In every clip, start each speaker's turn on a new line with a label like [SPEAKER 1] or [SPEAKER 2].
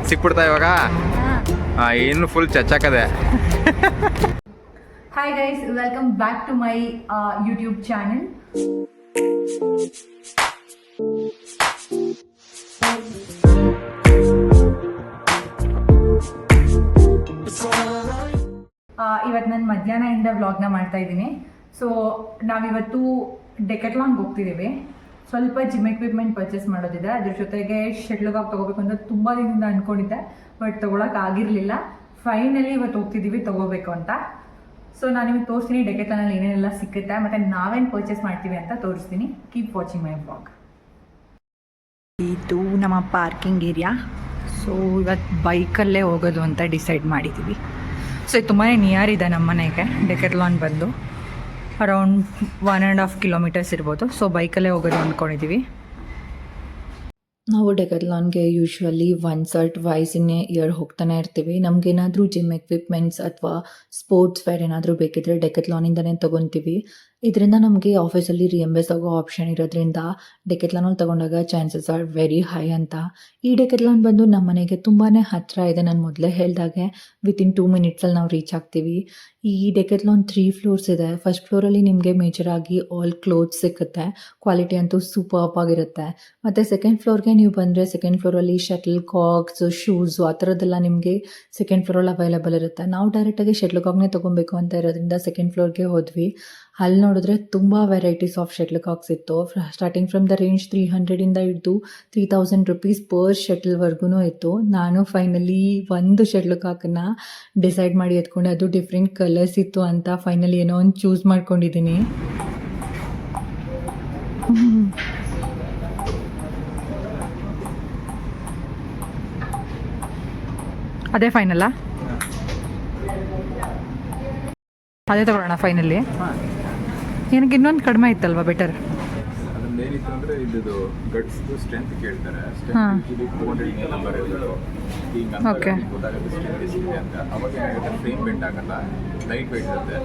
[SPEAKER 1] ಸಿಕ್ಬಿಡ್ತಾ ಇವಾಗ ಇನ್ನು full ಚಚ್ಚಾಕದೆ.
[SPEAKER 2] Hi guys, welcome back to my YouTube channel. ಇವತ್ತು ನಾನು ಮಧ್ಯಾಹ್ನದಿಂದ ವ್ಲಾಗ್ನ ಮಾಡ್ತಾ ಇದ್ದೀನಿ. ಸೊ ನಾವಿವತ್ತು ಡೆಕೆಥ್ಲಾನ್ಗೆ ಹೋಗ್ತಿದ್ದೀವಿ. ಸ್ವಲ್ಪ ಜಿಮ್ ಎಕ್ವಿಪ್ಮೆಂಟ್ ಪರ್ಚೇಸ್ ಮಾಡೋದಿದೆ, ಅದ್ರ ಜೊತೆಗೆ ಶಟ್ಲ್ ಕಾಕ್ ತೊಗೋಬೇಕು ಅಂತ ತುಂಬ ದಿನದಿಂದ ಅಂದ್ಕೊಂಡಿದ್ದೆ, ಬಟ್ ತೊಗೊಳಕ್ಕೆ ಆಗಿರಲಿಲ್ಲ. ಫೈನಲಿ ಇವತ್ತು ಹೋಗ್ತಿದ್ದೀವಿ ತೊಗೋಬೇಕು ಅಂತ. ಸೊ ನಾನು ನಿಮಗೆ ತೋರಿಸ್ತೀನಿ ಡೆಕೆಥ್ಲಾನಲ್ಲಿ ಏನೇನೆಲ್ಲ ಸಿಕ್ಕುತ್ತೆ ಮತ್ತು ನಾವೇನು ಪರ್ಚೇಸ್ ಮಾಡ್ತೀವಿ ಅಂತ ತೋರಿಸ್ತೀನಿ. Keep watching my vlog. ಇದು ನಮ್ಮ ಪಾರ್ಕಿಂಗ್ ಏರಿಯಾ. ಸೊ ಇವತ್ತು ಬೈಕಲ್ಲೇ ಹೋಗೋದು ಅಂತ ಡಿಸೈಡ್ ಮಾಡಿದ್ದೀವಿ. ಸೊ ಇದು ತುಂಬಾ ನಿಯರ್ ಇದೆ ನಮ್ಮ ಮನೆಗೆ. ಡೆಕೆಥ್ಲಾನ್ ಬಂದು ಅರೌಂಡ್ 1.5 ಕಿಲೋಮೀಟರ್ಸ್ ಇರ್ಬೋದು. ಸೊ ಬೈಕಲ್ಲೇ ಹೋಗೋದು ಅಂದ್ಕೊಂಡಿದ್ದೀವಿ.
[SPEAKER 3] ನಾವು ಡೆಕೆಥ್ಲಾನ್ಗೆ usually once or twice in a year ಹೋಗ್ತಾನೆ ಇರ್ತೀವಿ. ನಮಗೇನಾದರೂ ಜಿಮ್ ಎಕ್ವಿಪ್ಮೆಂಟ್ಸ್ ಅಥವಾ ಸ್ಪೋರ್ಟ್ಸ್ ವೇರ್ ಏನಾದರೂ ಬೇಕಿದ್ರೆ ಡೆಕೆಥ್ಲಾನಿಂದನೇ ತೊಗೊತೀವಿ. ಇದರಿಂದ ನಮಗೆ ಆಫೀಸಲ್ಲಿ ರಿಯಂಬರ್ಸ್ ಆಗೋ ಆಪ್ಷನ್ ಇರೋದ್ರಿಂದ ಡೆಕೆಥ್ಲಾನಲ್ಲಿ ತೊಗೊಂಡಾಗ ಚಾನ್ಸಸ್ ಆರ್ ವೆರಿ ಹೈ ಅಂತ. ಈ ಡೆಕೆಥ್ಲಾನ್ ಬಂದು ನಮ್ಮ ಮನೆಗೆ ತುಂಬಾ ಹತ್ತಿರ ಇದೆ. ನಾನು ಮೊದಲೇ ಹೇಳಿದಾಗೆ ವಿತಿನ್ 2 ಮಿನಿಟ್ಸಲ್ಲಿ ನಾವು ರೀಚ್ ಆಗ್ತೀವಿ. ಈ ಡೆಕೆಥ್ಲಾನ್ 3 ಫ್ಲೋರ್ಸ್ ಇದೆ. ಫಸ್ಟ್ ಫ್ಲೋರಲ್ಲಿ ನಿಮಗೆ ಮೇಜರಾಗಿ ಆಲ್ ಕ್ಲೋತ್ಸ್ ಸಿಗುತ್ತೆ, ಕ್ವಾಲಿಟಿ ಅಂತೂ ಸೂಪರ್ಬ್ ಆಗಿರುತ್ತೆ. ಮತ್ತು ಸೆಕೆಂಡ್ ಫ್ಲೋರ್ಗೆ ನೀವು ಬಂದರೆ ಸೆಕೆಂಡ್ ಫ್ಲೋರಲ್ಲಿ ಶಟಲ್ ಕಾಕ್ಸ್, ಶೂಸು ಆ ಥರದ್ದೆಲ್ಲ ನಿಮಗೆ ಸೆಕೆಂಡ್ ಫ್ಲೋರಲ್ಲಿ ಅವೈಲೇಬಲ್ ಇರುತ್ತೆ. ನಾವು ಡೈರೆಕ್ಟಾಗಿ ಶಟಲ್ ಕಾಕ್ನೇ ತೊಗೊಬೇಕು ಅಂತ ಇರೋದ್ರಿಂದ ಸೆಕೆಂಡ್ ಫ್ಲೋರ್ಗೆ ಹೋದ್ವಿ. ಅಲ್ಲಿ ನೋಡಿದ್ರೆ ತುಂಬ ವೆರೈಟೀಸ್ ಆಫ್ ಶಟಲ್ ಕಾಕ್ಸ್ ಇತ್ತು. ಸ್ಟಾರ್ಟಿಂಗ್ ಫ್ರಮ್ ದ ರೇಂಜ್ 300ಇಂದ ಹಿಡಿದು 3000 ರುಪೀಸ್ ಪರ್ ಶಟಲ್ವರೆಗೂ ಇತ್ತು. ನಾನು ಫೈನಲಿ ಒಂದು ಶಟಲ್ ಕಾಕನ್ನ ಡಿಸೈಡ್ ಮಾಡಿ ಎತ್ಕೊಂಡೆ. ಅದು ಡಿಫ್ರೆಂಟ್ ಕಲರ್ಸ್ ಇತ್ತು ಅಂತ ಫೈನಲಿ ಏನೋ ಒಂದು ಚೂಸ್ ಮಾಡ್ಕೊಂಡಿದ್ದೀನಿ.
[SPEAKER 2] ಅದೇ ಫೈನಲ್ಲ, ಅದೇ ತಗೊಳ್ಳೋಣ ಫೈನಲಿ. ಏನಕ್ಕೆ ಇನ್ನೊಂದು ಕಡಿಮೆ ಇತ್ತಲ್ವಾ ಬೆಟರ್?
[SPEAKER 1] ಅದನ್ನ ಏನಿತ್ತು ಅಂದರೆ ಇದು ಗಟ್ಸ್ ಸ್ಟ್ರೆಂತ್ ಕೇಳ್ತಾರೆ. ನಂಬರ್
[SPEAKER 2] ಓಕೆ,
[SPEAKER 1] ಗೊತ್ತಾಗುತ್ತೆ ಸ್ಟ್ರೆಂತ್ ಎಷ್ಟಿದೆ ಅಂತ. ಅವಾಗ ಏನಾಗುತ್ತೆ ಫ್ರೇಮ್ ಬೆಂಡ್ ಆಗಲ್ಲ, ಲೈಟ್ ವೆಯ್ಟ್ ಇರುತ್ತೆ,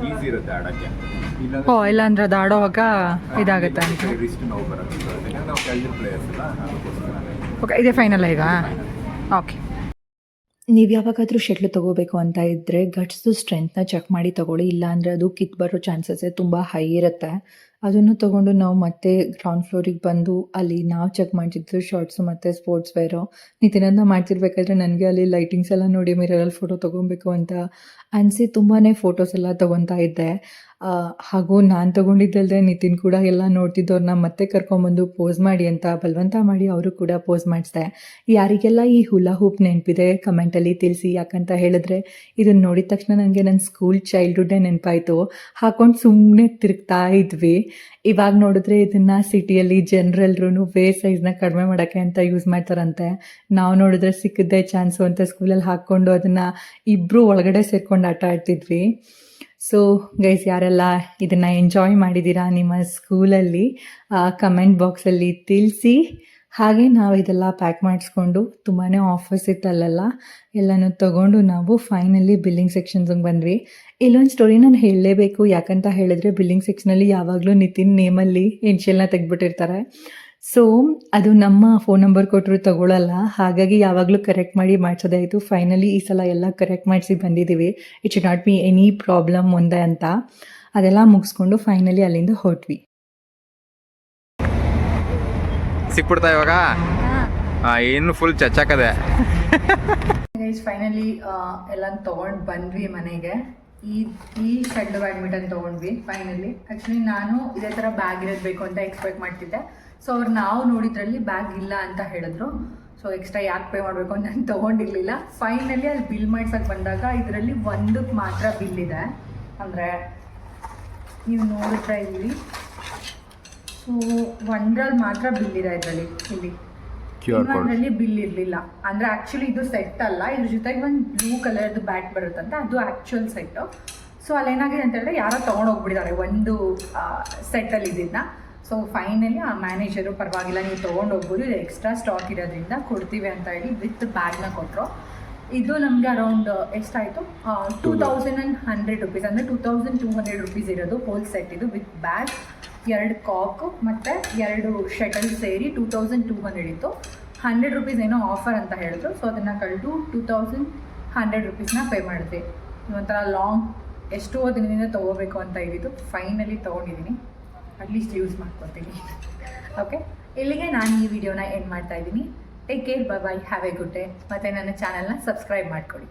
[SPEAKER 1] ಈಸಿ ಇರುತ್ತೆ ಆಡೋಕ್ಕೆ.
[SPEAKER 2] ಇಲ್ಲ ಅಂದ್ರೆ ಅದು ಆಡೋವಾಗ ಇದಾಗುತ್ತೆ ಅಂತ.
[SPEAKER 1] ರಿಸ್ಟ್ ನೋವು ಬರುತ್ತೆ. ಯಾಕಂದ್ರೆ ನಾವು ಕ್ಯಾಲ್ಜರ್ ಪ್ಲೇಯರ್ಸ್ ಅಲ್ಲ, ಅದಕ್ಕೋಸ್ಕರ.
[SPEAKER 2] ಓಕೆ, ಇದೇ ಫೈನಲ್ ಈಗ. ಓಕೆ,
[SPEAKER 3] ನೀವು ಯಾವಾಗಾದರೂ ಶಟ್ಲ್ ತೊಗೋಬೇಕು ಅಂತ ಇದ್ದರೆ ಗಟ್ಸ್ದು ಸ್ಟ್ರೆಂತ್ನ ಚೆಕ್ ಮಾಡಿ ತೊಗೊಳ್ಳಿ. ಇಲ್ಲಾಂದರೆ ಅದು ಕಿತ್ತು ಬರೋ ಚಾನ್ಸಸ್ಸೇ ತುಂಬ ಹೈ ಇರುತ್ತೆ. ಅದನ್ನು ತೊಗೊಂಡು ನಾವು ಮತ್ತೆ ಗ್ರೌಂಡ್ ಫ್ಲೋರಿಗೆ ಬಂದು ಅಲ್ಲಿ ನಾವು ಚೆಕ್ ಮಾಡ್ತಿದ್ದು ಶಾರ್ಟ್ಸು ಮತ್ತು ಸ್ಪೋರ್ಟ್ಸ್ ವೇರು. ನಿತಿನಂದ ಮಾಡ್ತಿರ್ಬೇಕಾದ್ರೆ ನನಗೆ ಅಲ್ಲಿ ಲೈಟಿಂಗ್ಸ್ ಎಲ್ಲ ನೋಡಿ ಮಿರರಲ್ಲಿ ಫೋಟೋ ತೊಗೊಬೇಕು ಅಂತ ಅನಿಸಿ ತುಂಬಾ ಫೋಟೋಸ್ ಎಲ್ಲ ತೊಗೊತಾ ಇದ್ದೆ. ಹಾಗೂ ನಾನು ತೊಗೊಂಡಿದ್ದಲ್ಲದೆ ನಿತಿನ್ ಕೂಡ ಎಲ್ಲ ನೋಡ್ತಿದ್ದವ್ರನ್ನ ಮತ್ತೆ ಕರ್ಕೊಂಬಂದು ಪೋಸ್ ಮಾಡಿ ಅಂತ ಬಲವಂತ ಮಾಡಿ ಅವರು ಕೂಡ ಪೋಸ್ ಮಾಡಿಸ್ದೆ. ಯಾರಿಗೆಲ್ಲ ಈ ಹುಲಾ ಹೂಪ್ ನೆನಪಿದೆ ಕಮೆಂಟಲ್ಲಿ ತಿಳಿಸಿ. ಯಾಕಂತ ಹೇಳಿದ್ರೆ ಇದನ್ನು ನೋಡಿದ ತಕ್ಷಣ ನನಗೆ ನನ್ನ ಸ್ಕೂಲ್ ಚೈಲ್ಡ್ಹುಡ್ಡೇ ನೆನಪಾಯಿತು. ಹಾಕೊಂಡು ಸುಮ್ಮನೆ ತಿರುಗ್ತಾ ಇದ್ವಿ. ಇವಾಗ ನೋಡಿದ್ರೆ ಇದನ್ನು ಸಿಟಿಯಲ್ಲಿ ಜನರೆಲ್ಲರೂ ವೇಸ್ಟ್ ಸೈಜ್ನ ಕಡಿಮೆ ಮಾಡೋಕ್ಕೆ ಅಂತ ಯೂಸ್ ಮಾಡ್ತಾರಂತೆ. ನಾವು ನೋಡಿದ್ರೆ ಸಿಕ್ಕಿದ್ದೆ ಚಾನ್ಸು ಅಂತ ಸ್ಕೂಲಲ್ಲಿ ಹಾಕ್ಕೊಂಡು ಅದನ್ನು ಇಬ್ಬರು ಒಳಗಡೆ ಸೇರ್ಕೊಂಡು ಆಟ ಆಡ್ತಿದ್ವಿ. ಸೊ ಗೈಸ್, ಯಾರೆಲ್ಲ ಇದನ್ನು ಎಂಜಾಯ್ ಮಾಡಿದ್ದೀರಾ ನಿಮ್ಮ ಸ್ಕೂಲಲ್ಲಿ ಕಮೆಂಟ್ ಬಾಕ್ಸಲ್ಲಿ ತಿಳಿಸಿ. ಹಾಗೆ ನಾವು ಇದೆಲ್ಲ ಪ್ಯಾಕ್ ಮಾಡಿಸ್ಕೊಂಡು ತುಂಬಾ ಆಫರ್ಸ್ ಇತ್ತಲ್ಲೆಲ್ಲ ಎಲ್ಲನೂ ತೊಗೊಂಡು ನಾವು ಫೈನಲಿ ಬಿಲ್ಲಿಂಗ್ ಸೆಕ್ಷನ್ಸ್ಗೆ ಬಂದ್ವಿ. ಇಲ್ಲೊಂದು ಸ್ಟೋರಿ ನಾನು ಹೇಳಲೇಬೇಕು. ಯಾಕಂತ ಹೇಳಿದ್ರೆ ಬಿಲ್ಲಿಂಗ್ ಸೆಕ್ಷನಲ್ಲಿ ಯಾವಾಗಲೂ ನಿತಿನ್ ನೇಮಲ್ಲಿ ಇನ್ಷಿಯಲ್ನ ತೆಗೆದ್ಬಿಟ್ಟಿರ್ತಾರೆ. ಸೊ ಅದು ನಮ್ಮ ಫೋನ್ ನಂಬರ್ ಕೊಟ್ಟರು ತಗೊಳ್ಳಲ್ಲ. ಹಾಗಾಗಿ ಯಾವಾಗಲೂ ಕರೆಕ್ಟ್ ಮಾಡಿ ಮಾಡಿಸೋದೇ ಆಯಿತು. ಫೈನಲಿ ಈ ಸಲ ಎಲ್ಲ ಕರೆಕ್ಟ್ ಮಾಡಿಸಿ ಬಂದಿದ್ದೀವಿ. It should not be any problem ಮುಂದೆ ಅಂತ. ಅದೆಲ್ಲ ಮುಗಿಸ್ಕೊಂಡು ಫೈನಲಿ ಅಲ್ಲಿಂದ ಹೊರಟ್ವಿ.
[SPEAKER 1] ಸಿಕ್ಬಿಡ್ತಾ ಇವಾಗ ಇನ್ನು ಫುಲ್ ಚಚ್ಚಾಕದೆ.
[SPEAKER 2] ಫೈನಲಿ ಎಲ್ಲ ತೊಗೊಂಡು ಬಂದ್ವಿ ಮನೆಗೆ. ಈ ಶಟಲ್ ಬ್ಯಾಡ್ಮಿಂಟನ್ ತೊಗೊಂಡ್ವಿ ಫೈನಲಿ. ಆ್ಯಕ್ಚುಲಿ ನಾನು ಇದೇ ಥರ ಬ್ಯಾಗ್ ಇರೋದು ಬೇಕು ಅಂತ ಎಕ್ಸ್ಪೆಕ್ಟ್ ಮಾಡ್ತಿದ್ದೆ. ಸೊ ಅವ್ರು ನಾವು ನೋಡಿದ್ರಲ್ಲಿ ಬ್ಯಾಗ್ ಇಲ್ಲ ಅಂತ ಹೇಳಿದ್ರು. ಸೊ ಎಕ್ಸ್ಟ್ರಾ ಯಾಕೆ ಪೇ ಮಾಡಬೇಕು ಅಂತ ನಾನು ತೊಗೊಂಡಿರಲಿಲ್ಲ. ಫೈನಲಿ ಅಲ್ಲಿ ಬಿಲ್ ಮಾಡ್ಸೋಕ್ಕೆ ಬಂದಾಗ ಇದರಲ್ಲಿ ಒಂದಕ್ಕೆ ಮಾತ್ರ ಬಿಲ್ ಇದೆ. ಅಂದರೆ ನೀವು ನೋಡಿದ್ರೆ ಇಲ್ಲಿ, ಸೊ ಒಂದರಲ್ಲಿ ಮಾತ್ರ ಬಿಲ್ ಇದೆ ಇದರಲ್ಲಿ. ಇಲ್ಲಿ ಇನ್ನೊಂದರಲ್ಲಿ ಬಿಲ್ ಇರಲಿಲ್ಲ. ಅಂದರೆ ಆ್ಯಕ್ಚುಲಿ ಇದು ಸೆಟ್ ಅಲ್ಲ, ಇದ್ರ ಜೊತೆಗೆ ಒಂದು ಬ್ಲೂ ಕಲರ್ದು ಬ್ಯಾಟ್ ಬರುತ್ತಂತೆ, ಅದು ಆ್ಯಕ್ಚುಯಲ್ ಸೆಟ್ಟು. ಸೊ ಅಲ್ಲೇನಾಗಿದೆ ಅಂತ ಹೇಳಿದ್ರೆ ಯಾರೋ ತೊಗೊಂಡೋಗ್ಬಿಟ್ಟಿದ್ದಾರೆ ಒಂದು ಸೆಟ್ಟಲ್ಲಿ ಇದನ್ನ. ಸೊ ಫೈನಲಿ ಆ ಮ್ಯಾನೇಜರು ಪರವಾಗಿಲ್ಲ ನೀವು ತೊಗೊಂಡೋಗ್ಬೋದು, ಇದು ಎಕ್ಸ್ಟ್ರಾ ಸ್ಟಾಕ್ ಇರೋದ್ರಿಂದ ಕೊಡ್ತೀವಿ ಅಂತ ಹೇಳಿ ವಿತ್ ಬ್ಯಾಗ್ನ ಕೊಟ್ಟರು. ಇದು ನಮಗೆ ಅರೌಂಡ್ ಎಷ್ಟಾಯಿತು 2100 ರುಪೀಸ್, ಅಂದರೆ 2200 ರುಪೀಸ್ ಇರೋದು ಹೋಲ್ ಸೆಟ್ ಇದು ವಿತ್ ಬ್ಯಾಗ್, 2 ಕಾಕ್ ಮತ್ತು 2 ಶಟಲ್ ಸೇರಿ 2200 ಇತ್ತು. 100 ರುಪೀಸ್ ಏನೋ ಆಫರ್ ಅಂತ ಹೇಳಿದ್ರು, ಸೊ ಅದನ್ನು ಕಳೆದು 2100 ರುಪೀಸ್ನ ಪೇ ಮಾಡಿದ್ವಿ. ಒಂಥರ ಲಾಂಗ್ ಎಷ್ಟೋ ದಿನದಿಂದ ತೊಗೋಬೇಕು ಅಂತ ಇದ್ದಿದ್ದು, ಫೈನಲಿ ತೊಗೊಂಡಿದ್ದೀನಿ, ಅಟ್ಲೀಸ್ಟ್ ಯೂಸ್ ಮಾಡ್ಕೊತೀನಿ. ಓಕೆ, ಇಲ್ಲಿಗೆ ನಾನು ಈ ವಿಡಿಯೋನ ಎಂಡ್ ಮಾಡ್ತಾ ಇದ್ದೀನಿ. Take care, bye bye, have A good day. ಮತ್ತು ನನ್ನ ಚಾನಲ್ನ ಸಬ್ಸ್ಕ್ರೈಬ್ ಮಾಡ್ಕೊಳ್ಳಿ.